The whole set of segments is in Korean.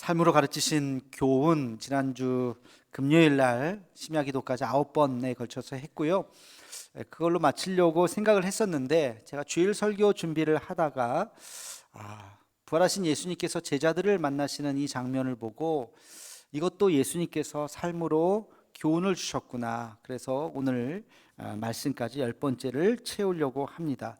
삶으로 가르치신 교훈 지난주 금요일 날 심야기도까지 9번에 걸쳐서 했고요. 그걸로 마치려고 생각을 했었는데 제가 주일 설교 준비를 하다가 부활하신 예수님께서 제자들을 만나시는 이 장면을 보고 이것도 예수님께서 삶으로 교훈을 주셨구나. 그래서 오늘 말씀까지 10번째를 채우려고 합니다.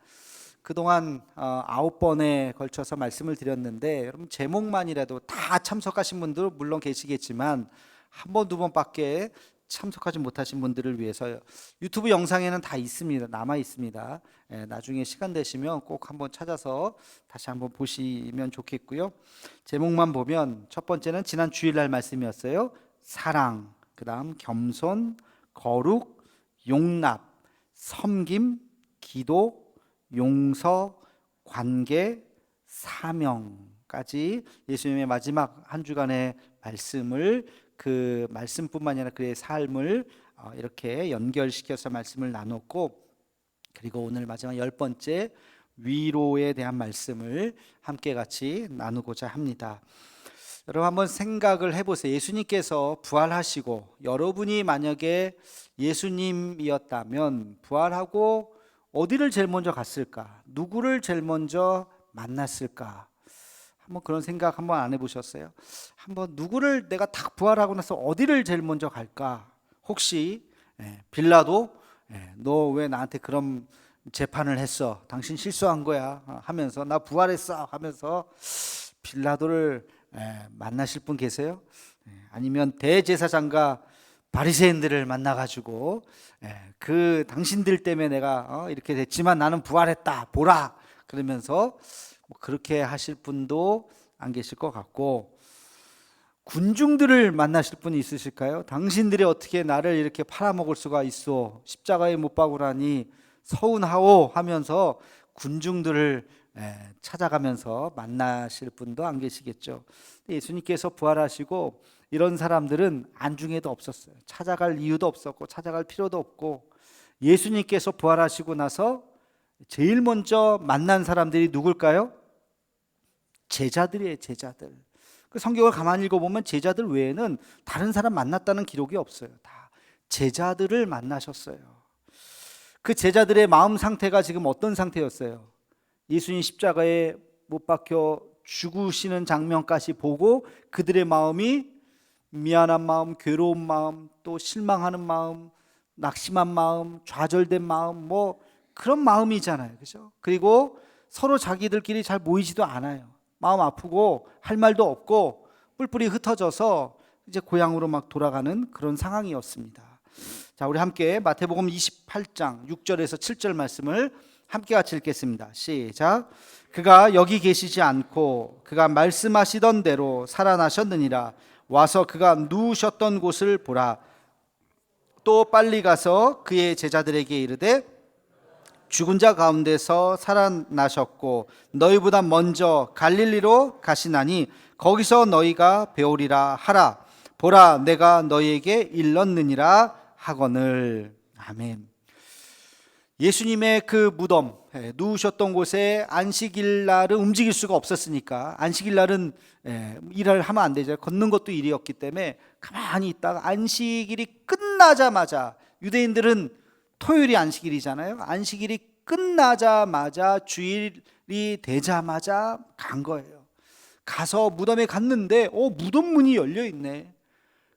그동안 9번에 걸쳐서 말씀을 드렸는데 여러분 제목만이라도 다 참석하신 분들 물론 계시겠지만 한 번, 두 번밖에 참석하지 못하신 분들을 위해서 유튜브 영상에는 다 있습니다. 남아 있습니다. 나중에 시간 되시면 꼭 한번 찾아서 다시 한번 보시면 좋겠고요. 제목만 보면 첫 번째는 지난 주일날 말씀이었어요. 사랑, 그 다음 겸손, 거룩, 용납, 섬김, 기도, 용서, 관계, 사명까지 예수님의 마지막 한 주간의 말씀을 그 말씀뿐만 아니라 그의 삶을 이렇게 연결시켜서 말씀을 나눴고, 그리고 오늘 마지막 10번째 위로에 대한 말씀을 함께 같이 나누고자 합니다. 여러분 한번 생각을 해보세요. 예수님께서 부활하시고 여러분이 만약에 예수님이었다면 부활하고 어디를 제일 먼저 갔을까? 누구를 제일 먼저 만났을까? 한번 그런 생각 한번 안 해보셨어요? 한번 누구를 내가 딱 부활하고 나서 어디를 제일 먼저 갈까? 혹시 빌라도 너 왜 나한테 그런 재판을 했어? 당신 실수한 거야 하면서 나 부활했어 하면서 빌라도를 만나실 분 계세요? 아니면 대제사장과 바리새인들을 만나가지고 그 당신들 때문에 내가 이렇게 됐지만 나는 부활했다 보라 그러면서 그렇게 하실 분도 안 계실 것 같고, 군중들을 만나실 분이 있으실까요? 당신들이 어떻게 나를 이렇게 팔아먹을 수가 있어? 십자가에 못 박으라니 서운하오 하면서 군중들을 찾아가면서 만나실 분도 안 계시겠죠. 예수님께서 부활하시고 이런 사람들은 안중에도 없었어요. 찾아갈 이유도 없었고 찾아갈 필요도 없고, 예수님께서 부활하시고 나서 제일 먼저 만난 사람들이 누굴까요? 제자들이에요. 제자들. 그 성경을 가만히 읽어보면 제자들 외에는 다른 사람 만났다는 기록이 없어요. 다 제자들을 만나셨어요. 그 제자들의 마음 상태가 지금 어떤 상태였어요? 예수님 십자가에 못 박혀 죽으시는 장면까지 보고 그들의 마음이 미안한 마음, 괴로운 마음, 또 실망하는 마음, 낙심한 마음, 좌절된 마음, 뭐 그런 마음이잖아요. 그죠? 그리고 서로 자기들끼리 잘 모이지도 않아요. 마음 아프고 할 말도 없고 뿔뿔이 흩어져서 이제 고향으로 막 돌아가는 그런 상황이었습니다. 자, 우리 함께 마태복음 28장 6절에서 7절 말씀을 함께 같이 읽겠습니다. 시작. 그가 여기 계시지 않고 그가 말씀하시던 대로 살아나셨느니라. 와서 그가 누우셨던 곳을 보라. 또 빨리 가서 그의 제자들에게 이르되 죽은 자 가운데서 살아나셨고 너희보다 먼저 갈릴리로 가시나니 거기서 너희가 배우리라 하라. 보라, 내가 너희에게 일렀느니라 하거늘. 아멘. 예수님의 그 무덤, 누우셨던 곳에 안식일 날은 움직일 수가 없었으니까, 안식일 날은 일을 하면 안 되죠. 걷는 것도 일이었기 때문에 가만히 있다가 안식일이 끝나자마자, 유대인들은 토요일이 안식일이잖아요. 안식일이 끝나자마자 주일이 되자마자 간 거예요. 가서 무덤에 갔는데 무덤 문이 열려 있네.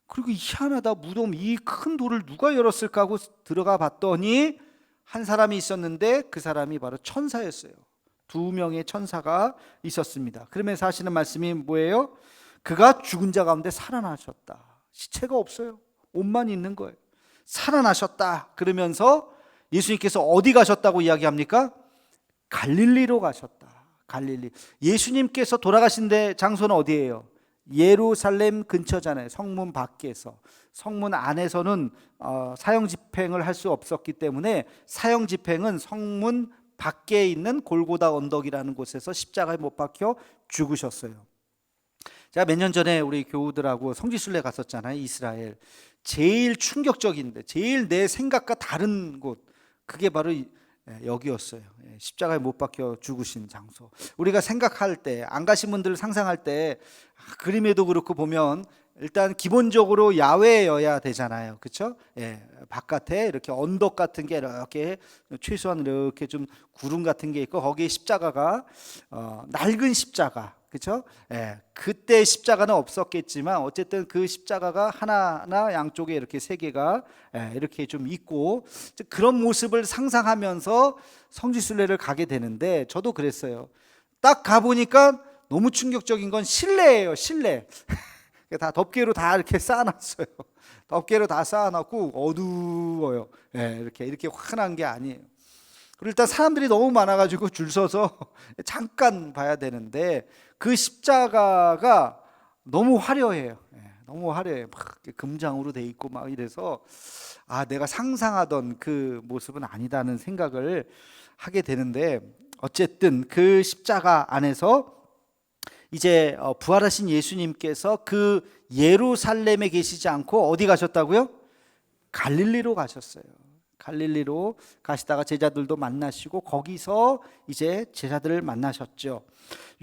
그리고 희한하다, 무덤 이 큰 돌을 누가 열었을까 하고 들어가 봤더니 한 사람이 있었는데 그 사람이 바로 천사였어요. 2명의 천사가 있었습니다. 그러면서 하시는 말씀이 뭐예요? 그가 죽은 자 가운데 살아나셨다. 시체가 없어요. 옷만 있는 거예요. 살아나셨다. 그러면서 예수님께서 어디 가셨다고 이야기합니까? 갈릴리로 가셨다. 갈릴리. 예수님께서 돌아가신 데 장소는 어디예요? 예루살렘 근처잖아요. 성문 밖에서. 성문 안에서는 사형 집행을 할 수 없었기 때문에 사형 집행은 성문 밖에 있는 골고다 언덕이라는 곳에서 십자가에 못 박혀 죽으셨어요. 제가 몇 년 전에 우리 교우들하고 성지순례 갔었잖아요. 이스라엘. 제일 충격적인데 제일 내 생각과 다른 곳, 그게 바로 여기였어요. 십자가에 못 박혀 죽으신 장소. 우리가 생각할 때, 안 가신 분들 상상할 때 그림에도 그렇고 보면 일단 기본적으로 야외여야 되잖아요. 그렇죠? 바깥에 이렇게 언덕 같은 게 이렇게 최소한 이렇게 좀 구름 같은 게 있고 거기에 십자가가 낡은 십자가. 그렇죠? 그때 십자가는 없었겠지만 어쨌든 그 십자가가 하나하나 양쪽에 이렇게 세 개가 이렇게 좀 있고 그런 모습을 상상하면서 성지순례를 가게 되는데 저도 그랬어요. 딱 가보니까 너무 충격적인 건 실내예요. 실내. 다 덮개로 다 이렇게 쌓아놨어요. 덮개로 다 쌓아놨고 어두워요. 이렇게 환한 게 아니에요. 그리고 일단 사람들이 너무 많아가지고 줄 서서 잠깐 봐야 되는데 그 십자가가 너무 화려해요. 너무 화려해요. 막 금장으로 돼 있고 막 이래서 내가 상상하던 그 모습은 아니다는 생각을 하게 되는데 어쨌든 그 십자가 안에서 이제 부활하신 예수님께서 그 예루살렘에 계시지 않고 어디 가셨다고요? 갈릴리로 가셨어요. 갈릴리로 가시다가 제자들도 만나시고 거기서 이제 제자들을 만나셨죠.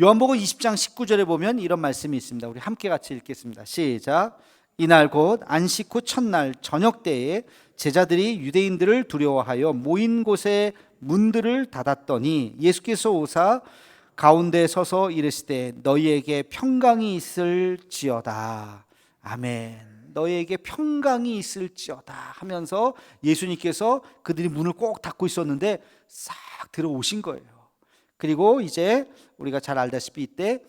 요한복음 20장 19절에 보면 이런 말씀이 있습니다. 우리 함께 같이 읽겠습니다. 시작. 이날 곧 안식 후 첫날 저녁 때에 제자들이 유대인들을 두려워하여 모인 곳에 문들을 닫았더니 예수께서 오사 가운데 서서 이르시되 너희에게 평강이 있을지어다. 아멘. 너희에게 평강이 있을지어다 하면서 예수님께서 그들이 문을 꼭 닫고 있었는데 싹 들어오신 거예요. 그리고 이제 우리가 잘 알다시피 이때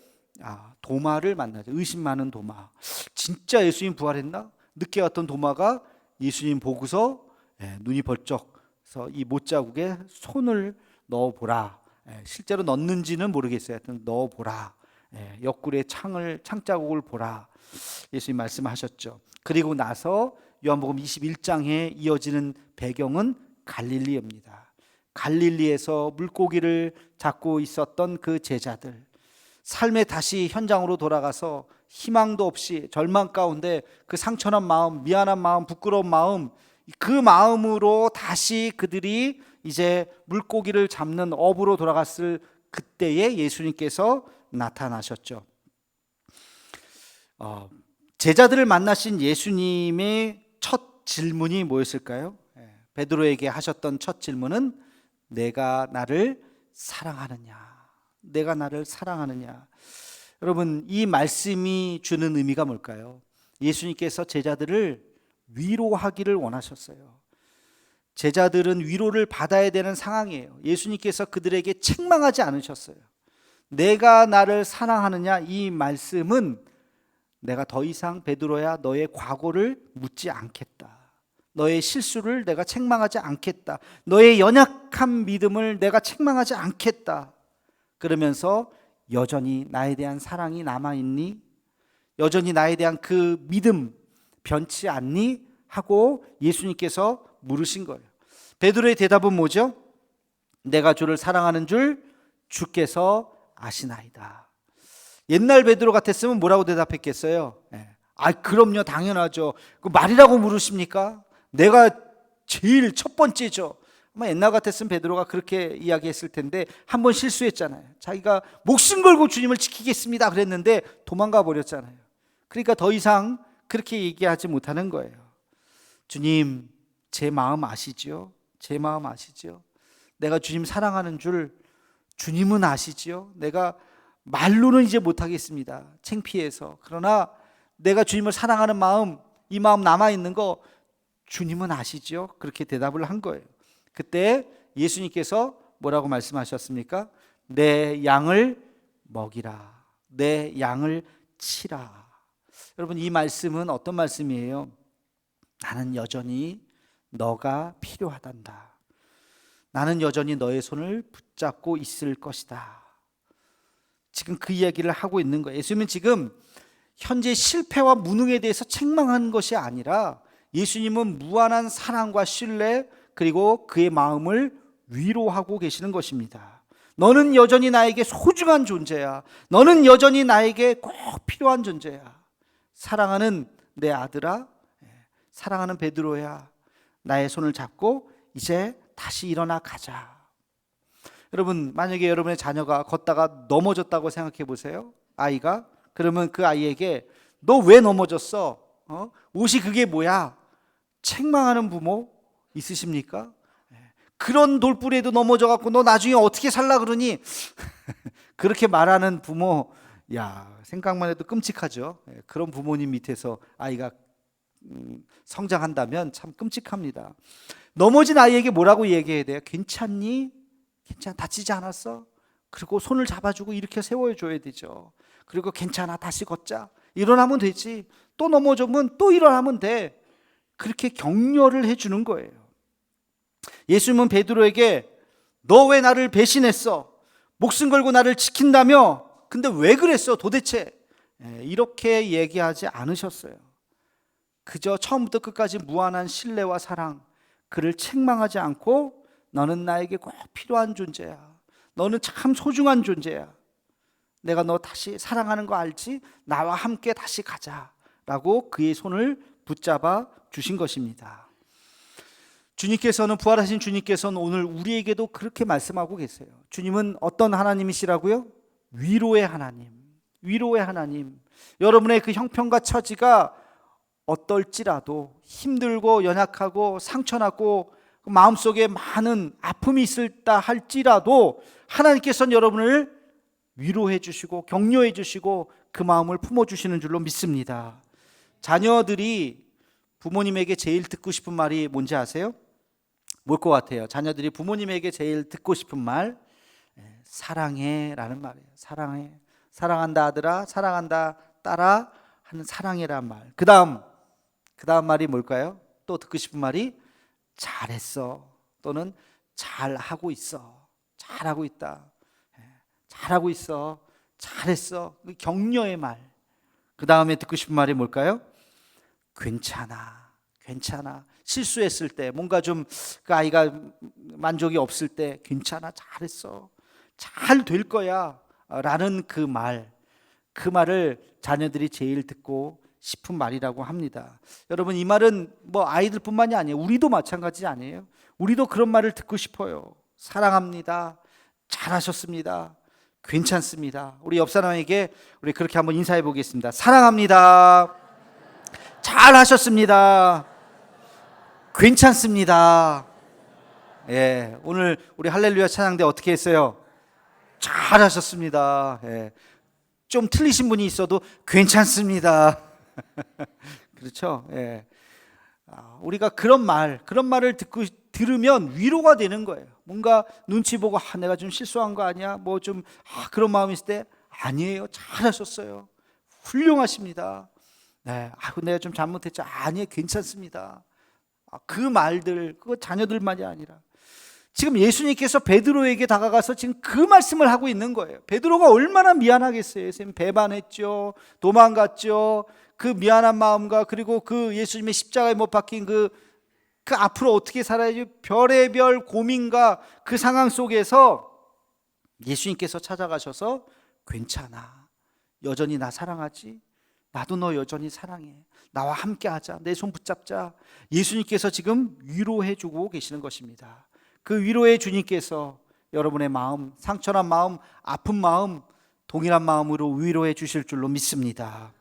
도마를 만나죠. 의심 많은 도마. 진짜 예수님 부활했나? 늦게 왔던 도마가 예수님 보고서 눈이 벌쩍 해서 이 못자국에 손을 넣어보라. 실제로 넣는지는 모르겠어요. 하여튼 넣어보라. 옆구리에 창자국을 보라. 예수님 말씀하셨죠. 그리고 나서 요한복음 21장에 이어지는 배경은 갈릴리입니다. 갈릴리에서 물고기를 잡고 있었던 그 제자들, 삶의 다시 현장으로 돌아가서 희망도 없이 절망 가운데 그 상처난 마음, 미안한 마음, 부끄러운 마음, 그 마음으로 다시 그들이 이제 물고기를 잡는 업으로 돌아갔을 그때에 예수님께서 나타나셨죠. 제자들을 만나신 예수님의 첫 질문이 뭐였을까요? 베드로에게 하셨던 첫 질문은 내가 나를 사랑하느냐? 내가 나를 사랑하느냐? 여러분, 이 말씀이 주는 의미가 뭘까요? 예수님께서 제자들을 위로하기를 원하셨어요. 제자들은 위로를 받아야 되는 상황이에요. 예수님께서 그들에게 책망하지 않으셨어요. 내가 나를 사랑하느냐? 이 말씀은 내가 더 이상 베드로야 너의 과거를 묻지 않겠다. 너의 실수를 내가 책망하지 않겠다. 너의 연약한 믿음을 내가 책망하지 않겠다. 그러면서 여전히 나에 대한 사랑이 남아있니? 여전히 나에 대한 그 믿음 변치 않니? 하고 예수님께서 물으신 거예요. 베드로의 대답은 뭐죠? 내가 주를 사랑하는 줄 주께서 아시나이다. 옛날 베드로 같았으면 뭐라고 대답했겠어요? 그럼요, 당연하죠. 그 말이라고 물으십니까? 내가 제일 첫 번째죠. 아마 옛날 같았으면 베드로가 그렇게 이야기했을 텐데 한 번 실수했잖아요. 자기가 목숨 걸고 주님을 지키겠습니다 그랬는데 도망가 버렸잖아요. 그러니까 더 이상 그렇게 얘기하지 못하는 거예요. 주님, 제 마음 아시지요? 제 마음 아시지요? 내가 주님 사랑하는 줄 주님은 아시지요? 내가 말로는 이제 못하겠습니다. 창피해서. 그러나 내가 주님을 사랑하는 마음, 이 마음 남아있는 거 주님은 아시죠? 그렇게 대답을 한 거예요. 그때 예수님께서 뭐라고 말씀하셨습니까? 내 양을 먹이라. 내 양을 치라. 여러분, 이 말씀은 어떤 말씀이에요? 나는 여전히 너가 필요하단다. 나는 여전히 너의 손을 붙잡고 있을 것이다. 지금 그 이야기를 하고 있는 거예요. 예수님은 지금 현재 실패와 무능에 대해서 책망하는 것이 아니라 예수님은 무한한 사랑과 신뢰 그리고 그의 마음을 위로하고 계시는 것입니다. 너는 여전히 나에게 소중한 존재야. 너는 여전히 나에게 꼭 필요한 존재야. 사랑하는 내 아들아, 사랑하는 베드로야. 나의 손을 잡고 이제 다시 일어나 가자. 여러분, 만약에 여러분의 자녀가 걷다가 넘어졌다고 생각해 보세요. 아이가. 그러면 그 아이에게 너 왜 넘어졌어? 옷이 그게 뭐야? 책망하는 부모 있으십니까? 그런 돌부리에도 넘어져 갖고 너 나중에 어떻게 살라 그러니? 그렇게 말하는 부모, 야, 생각만 해도 끔찍하죠. 그런 부모님 밑에서 아이가 성장한다면 참 끔찍합니다. 넘어진 아이에게 뭐라고 얘기해야 돼요? 괜찮니? 괜찮아, 다치지 않았어? 그리고 손을 잡아주고 일으켜 세워줘야 되죠. 그리고 괜찮아, 다시 걷자, 일어나면 되지. 또 넘어지면 또 일어나면 돼. 그렇게 격려를 해주는 거예요. 예수님은 베드로에게 너 왜 나를 배신했어? 목숨 걸고 나를 지킨다며? 근데 왜 그랬어 도대체? 이렇게 얘기하지 않으셨어요. 그저 처음부터 끝까지 무한한 신뢰와 사랑, 그를 책망하지 않고 너는 나에게 꼭 필요한 존재야. 너는 참 소중한 존재야. 내가 너 다시 사랑하는 거 알지? 나와 함께 다시 가자 라고 그의 손을 붙잡아 주신 것입니다. 주님께서는, 부활하신 주님께서는 오늘 우리에게도 그렇게 말씀하고 계세요. 주님은 어떤 하나님이시라고요? 위로의 하나님, 위로의 하나님. 여러분의 그 형편과 처지가 어떨지라도, 힘들고 연약하고 상처나고 마음속에 많은 아픔이 있을다 할지라도 하나님께서는 여러분을 위로해 주시고 격려해 주시고 그 마음을 품어주시는 줄로 믿습니다. 자녀들이 부모님에게 제일 듣고 싶은 말이 뭔지 아세요? 뭘 것 같아요? 자녀들이 부모님에게 제일 듣고 싶은 말, 사랑해 라는 말이에요. 사랑해. 사랑한다 아들아, 사랑한다 딸아 하는 사랑해라는 말. 그 다음 말이 뭘까요? 또 듣고 싶은 말이 잘했어, 또는 잘하고 있어, 잘하고 있다, 잘하고 있어, 잘했어. 격려의 말. 그 다음에 듣고 싶은 말이 뭘까요? 괜찮아, 괜찮아. 실수했을 때, 뭔가 좀 그 아이가 만족이 없을 때 괜찮아, 잘했어, 잘 될 거야 라는 그 말을 자녀들이 제일 듣고 싶은 말이라고 합니다. 여러분, 이 말은 뭐 아이들뿐만이 아니에요. 우리도 마찬가지 아니에요? 우리도 그런 말을 듣고 싶어요. 사랑합니다, 잘하셨습니다, 괜찮습니다. 우리 옆 사람에게 우리 그렇게 한번 인사해 보겠습니다. 사랑합니다, 잘하셨습니다, 괜찮습니다. 예, 오늘 우리 할렐루야 찬양대 어떻게 했어요? 잘하셨습니다. 예, 좀 틀리신 분이 있어도 괜찮습니다. 그렇죠? 예. 우리가 그런 말을 들으면 위로가 되는 거예요. 뭔가 눈치 보고 내가 좀 실수한 거 아니야? 뭐 좀 그런 마음이 있을 때 아니에요. 잘하셨어요. 훌륭하십니다. 네, 내가 좀 잘못했죠. 아니에요. 괜찮습니다. 그 말들, 그거 자녀들만이 아니라 지금 예수님께서 베드로에게 다가가서 지금 그 말씀을 하고 있는 거예요. 베드로가 얼마나 미안하겠어요. 예수님 배반했죠, 도망갔죠. 그 미안한 마음과 그리고 그 예수님의 십자가에 못 박힌 그 앞으로 어떻게 살아야지 별의별 고민과 그 상황 속에서 예수님께서 찾아가셔서 괜찮아, 여전히 나 사랑하지? 나도 너 여전히 사랑해, 나와 함께 하자, 내 손 붙잡자. 예수님께서 지금 위로해 주고 계시는 것입니다. 그 위로의 주님께서 여러분의 마음, 상처난 마음, 아픈 마음 동일한 마음으로 위로해 주실 줄로 믿습니다.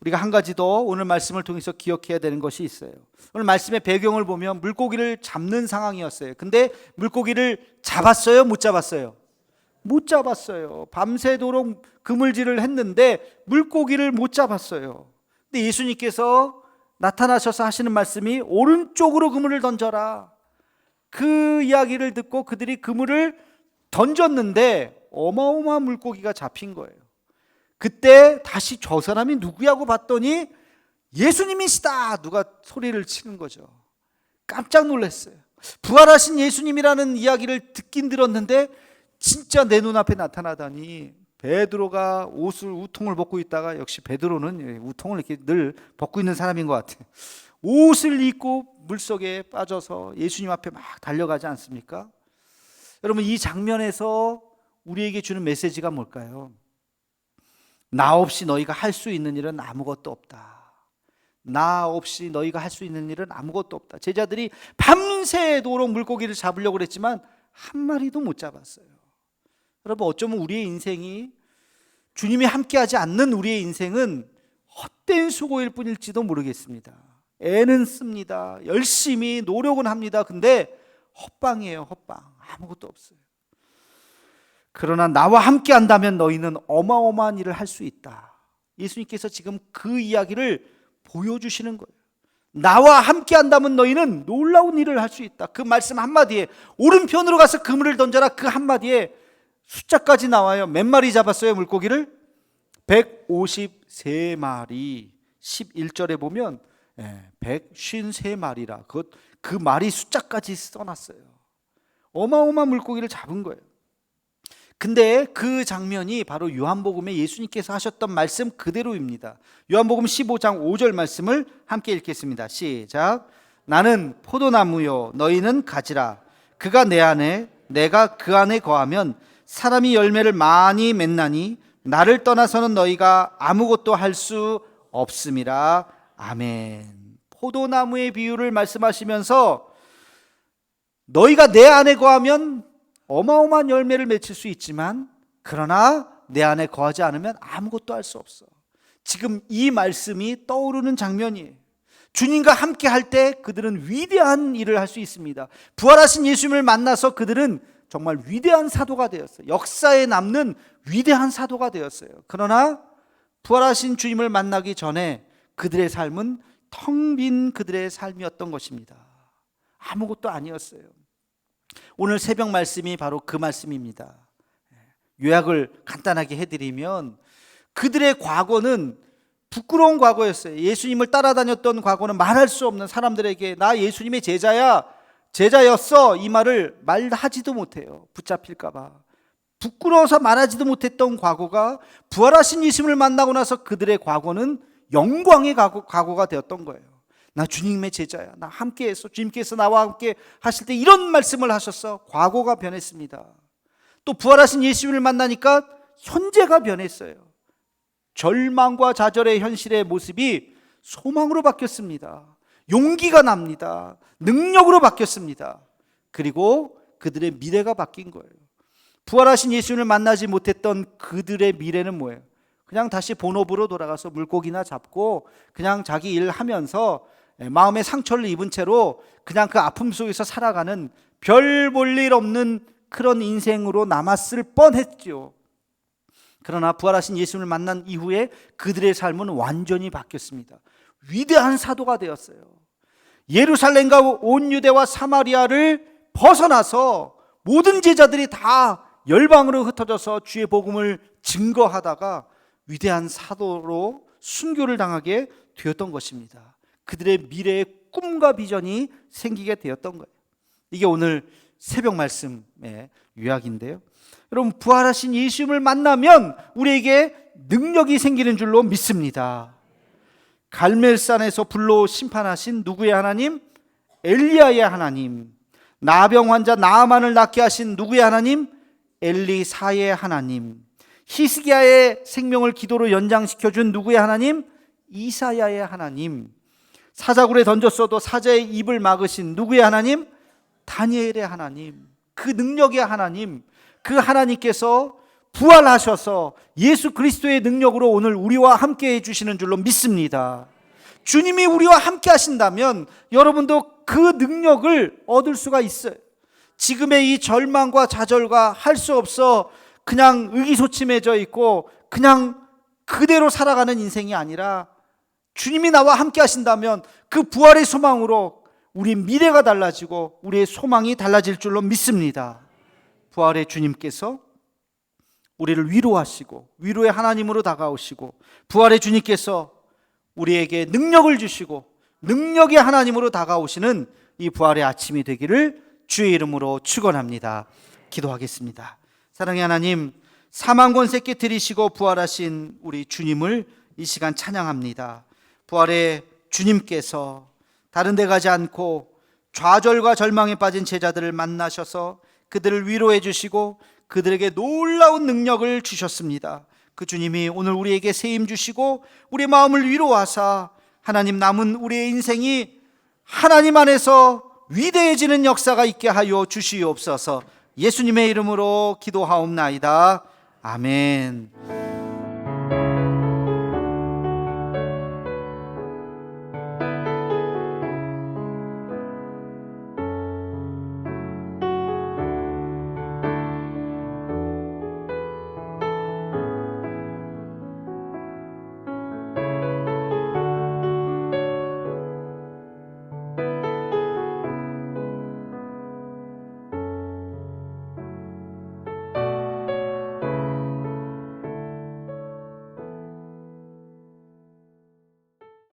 우리가 한 가지 더 오늘 말씀을 통해서 기억해야 되는 것이 있어요. 오늘 말씀의 배경을 보면 물고기를 잡는 상황이었어요. 근데 물고기를 잡았어요? 못 잡았어요? 못 잡았어요. 밤새도록 그물질을 했는데 물고기를 못 잡았어요. 근데 예수님께서 나타나셔서 하시는 말씀이 오른쪽으로 그물을 던져라. 그 이야기를 듣고 그들이 그물을 던졌는데 어마어마한 물고기가 잡힌 거예요. 그때 다시 저 사람이 누구냐고 봤더니 예수님이시다, 누가 소리를 치는 거죠. 깜짝 놀랐어요. 부활하신 예수님이라는 이야기를 듣긴 들었는데 진짜 내 눈앞에 나타나다니, 베드로가 우통을 벗고 있다가, 역시 베드로는 우통을 이렇게 늘 벗고 있는 사람인 것 같아요. 옷을 입고 물속에 빠져서 예수님 앞에 막 달려가지 않습니까? 여러분, 이 장면에서 우리에게 주는 메시지가 뭘까요? 나 없이 너희가 할 수 있는 일은 아무것도 없다. 나 없이 너희가 할 수 있는 일은 아무것도 없다. 제자들이 밤새도록 물고기를 잡으려고 그랬지만 한 마리도 못 잡았어요. 여러분, 어쩌면 우리의 인생이, 주님이 함께하지 않는 우리의 인생은 헛된 수고일 뿐일지도 모르겠습니다. 애는 씁니다. 열심히 노력은 합니다. 근데 헛방이에요. 헛방. 아무것도 없어요. 그러나 나와 함께 한다면 너희는 어마어마한 일을 할 수 있다. 예수님께서 지금 그 이야기를 보여주시는 거예요. 나와 함께 한다면 너희는 놀라운 일을 할 수 있다. 그 말씀 한마디에, 오른편으로 가서 그물을 던져라, 그 한마디에 숫자까지 나와요. 몇 마리 잡았어요, 물고기를? 153마리. 11절에 보면 153마리라. 그 마리 숫자까지 써놨어요. 어마어마한 물고기를 잡은 거예요. 근데 그 장면이 바로 요한복음에 예수님께서 하셨던 말씀 그대로입니다. 요한복음 15장 5절 말씀을 함께 읽겠습니다. 시작. 나는 포도나무요 너희는 가지라. 그가 내 안에 내가 그 안에 거하면 사람이 열매를 많이 맺나니 나를 떠나서는 너희가 아무것도 할 수 없음이라. 아멘. 포도나무의 비유를 말씀하시면서 너희가 내 안에 거하면 어마어마한 열매를 맺을 수 있지만, 그러나 내 안에 거하지 않으면 아무것도 할 수 없어. 지금 이 말씀이 떠오르는 장면이에요. 주님과 함께 할 때 그들은 위대한 일을 할 수 있습니다. 부활하신 예수님을 만나서 그들은 정말 위대한 사도가 되었어요. 역사에 남는 위대한 사도가 되었어요. 그러나 부활하신 주님을 만나기 전에 그들의 삶은 텅 빈 그들의 삶이었던 것입니다. 아무것도 아니었어요. 오늘 새벽 말씀이 바로 그 말씀입니다. 요약을 간단하게 해드리면 그들의 과거는 부끄러운 과거였어요. 예수님을 따라다녔던 과거는 말할 수 없는, 사람들에게 나 예수님의 제자였어 이 말을 말하지도 못해요. 붙잡힐까 봐 부끄러워서 말하지도 못했던 과거가 부활하신 예수님을 만나고 나서 그들의 과거는 영광의 과거가 되었던 거예요. 나 주님의 제자야. 나 함께했어. 주님께서 나와 함께 하실 때 이런 말씀을 하셨어. 과거가 변했습니다. 또 부활하신 예수님을 만나니까 현재가 변했어요. 절망과 좌절의 현실의 모습이 소망으로 바뀌었습니다. 용기가 납니다. 능력으로 바뀌었습니다. 그리고 그들의 미래가 바뀐 거예요. 부활하신 예수님을 만나지 못했던 그들의 미래는 뭐예요? 그냥 다시 본업으로 돌아가서 물고기나 잡고 그냥 자기 일 하면서 마음의 상처를 입은 채로 그냥 그 아픔 속에서 살아가는 별 볼 일 없는 그런 인생으로 남았을 뻔했죠. 그러나 부활하신 예수님을 만난 이후에 그들의 삶은 완전히 바뀌었습니다. 위대한 사도가 되었어요. 예루살렘과 온 유대와 사마리아를 벗어나서 모든 제자들이 다 열방으로 흩어져서 주의 복음을 증거하다가 위대한 사도로 순교를 당하게 되었던 것입니다. 그들의 미래의 꿈과 비전이 생기게 되었던 거예요. 이게 오늘 새벽 말씀의 요약인데요. 여러분, 부활하신 예수님을 만나면 우리에게 능력이 생기는 줄로 믿습니다. 갈멜산에서 불로 심판하신 누구의 하나님? 엘리야의 하나님. 나병 환자 나아만을 낫게 하신 누구의 하나님? 엘리사의 하나님. 히스기야의 생명을 기도로 연장시켜준 누구의 하나님? 이사야의 하나님. 사자굴에 던졌어도 사자의 입을 막으신 누구의 하나님? 다니엘의 하나님. 그 능력의 하나님, 그 하나님께서 부활하셔서 예수 그리스도의 능력으로 오늘 우리와 함께 해주시는 줄로 믿습니다. 주님이 우리와 함께 하신다면 여러분도 그 능력을 얻을 수가 있어요. 지금의 이 절망과 좌절과 할 수 없어 그냥 의기소침해져 있고 그냥 그대로 살아가는 인생이 아니라 주님이 나와 함께 하신다면 그 부활의 소망으로 우리 미래가 달라지고 우리의 소망이 달라질 줄로 믿습니다. 부활의 주님께서 우리를 위로하시고 위로의 하나님으로 다가오시고 부활의 주님께서 우리에게 능력을 주시고 능력의 하나님으로 다가오시는 이 부활의 아침이 되기를 주의 이름으로 축원합니다. 기도하겠습니다. 사랑의 하나님, 사망 권세 깨뜨리시고 부활하신 우리 주님을 이 시간 찬양합니다. 부활의 주님께서 다른 데 가지 않고 좌절과 절망에 빠진 제자들을 만나셔서 그들을 위로해 주시고 그들에게 놀라운 능력을 주셨습니다. 그 주님이 오늘 우리에게 세임 주시고 우리의 마음을 위로하사 하나님, 남은 우리의 인생이 하나님 안에서 위대해지는 역사가 있게 하여 주시옵소서. 예수님의 이름으로 기도하옵나이다. 아멘.